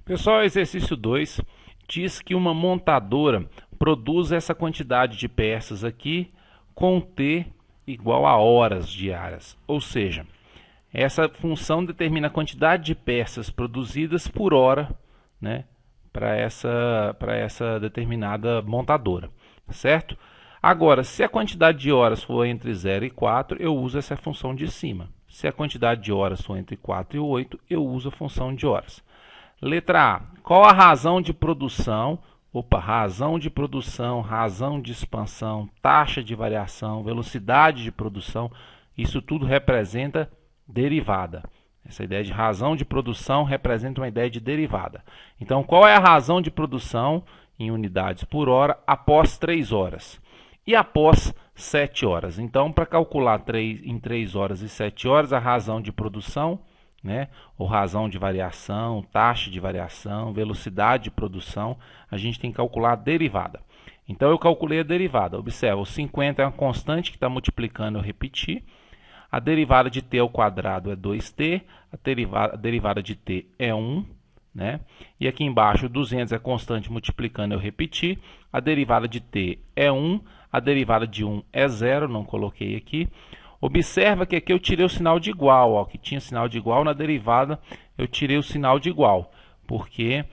Pessoal, exercício 2 diz que uma montadora produz essa quantidade de peças aqui com T igual a horas diárias. Ou seja, essa função determina a quantidade de peças produzidas por hora, né, para essa determinada montadora, certo? Agora, se a quantidade de horas for entre 0 e 4, eu uso essa função de cima. Se a quantidade de horas for entre 4 e 8, eu uso a função de horas. Letra A. Qual a razão de produção? Razão de produção, razão de expansão, taxa de variação, velocidade de produção, isso tudo representa derivada. Essa ideia de razão de produção representa uma ideia de derivada. Então, qual é a razão de produção em unidades por hora após 3 horas? E após 7 horas? Então, para calcular em 3 horas e 7 horas, a razão de produção, né, ou razão de variação, taxa de variação, velocidade de produção, a gente tem que calcular a derivada. Então, eu calculei a derivada. Observa, o 50 é uma constante que está multiplicando, eu repeti. A derivada de t ao quadrado é 2t, a derivada de t é 1, né? E aqui embaixo, 200 é constante multiplicando, eu repeti. A derivada de t é 1, a derivada de 1 é 0, não coloquei aqui. Observa que aqui eu tirei o sinal de igual, ó, que tinha sinal de igual, na derivada eu tirei o sinal de igual, porque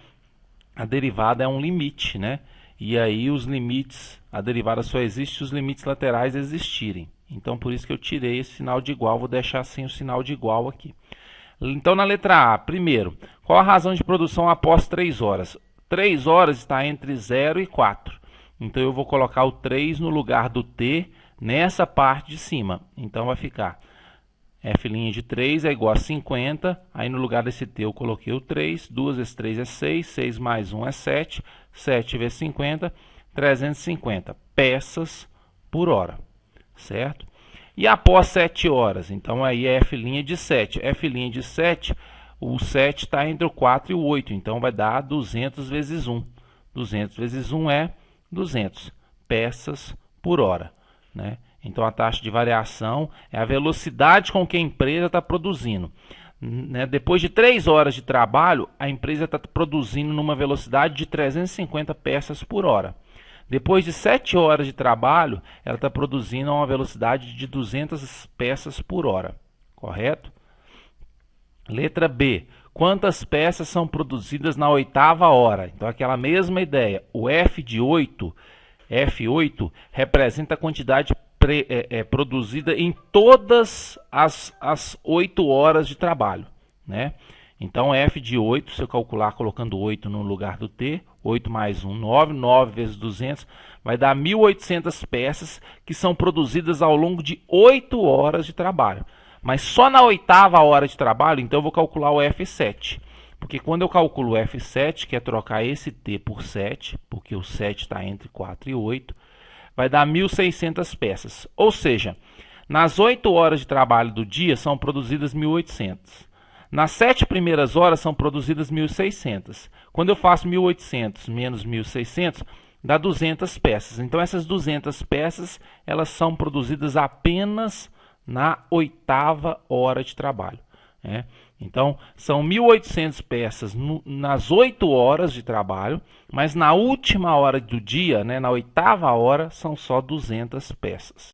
a derivada é um limite, né? E aí os limites, a derivada só existe se os limites laterais existirem. Então por isso que eu tirei esse sinal de igual, vou deixar sem o sinal de igual aqui. Então na letra A, primeiro, qual a razão de produção após 3 horas? 3 horas está entre 0 e 4. Então eu vou colocar o 3 no lugar do t, nessa parte de cima. Então vai ficar f' de 3 é igual a 50. Aí no lugar desse t eu coloquei o 3. 2 vezes 3 é 6. 6 mais 1 é 7. 7 vezes 50, 350 peças por hora. Certo? E após 7 horas? Então aí é f' de 7. F' de 7, o 7 está entre o 4 e o 8. Então vai dar 200 vezes 1. 200 vezes 1 é 200 peças por hora. Né? Então a taxa de variação é a velocidade com que a empresa está produzindo. Né? Depois de 3 horas de trabalho, a empresa está produzindo numa velocidade de 350 peças por hora. Depois de 7 horas de trabalho, ela está produzindo a uma velocidade de 200 peças por hora. Correto? Letra B. Quantas peças são produzidas na 8ª hora? Então aquela mesma ideia. O F de 8... F8 representa a quantidade produzida em todas as 8 horas de trabalho. Né? Então, F de 8, se eu calcular colocando 8 no lugar do T, 8 mais 1, 9, 9 vezes 200, vai dar 1.800 peças que são produzidas ao longo de 8 horas de trabalho. Mas só na 8ª hora de trabalho, então eu vou calcular o F7. Porque quando eu calculo o F7, que é trocar esse T por 7, porque o 7 está entre 4 e 8, vai dar 1.600 peças. Ou seja, nas 8 horas de trabalho do dia são produzidas 1.800. Nas 7 primeiras horas são produzidas 1.600. Quando eu faço 1.800 menos 1.600, dá 200 peças. Então essas 200 peças, elas são produzidas apenas na 8ª hora de trabalho. Então, são 1.800 peças nas 8 horas de trabalho, mas na última hora do dia, né, na 8ª hora, são só 200 peças.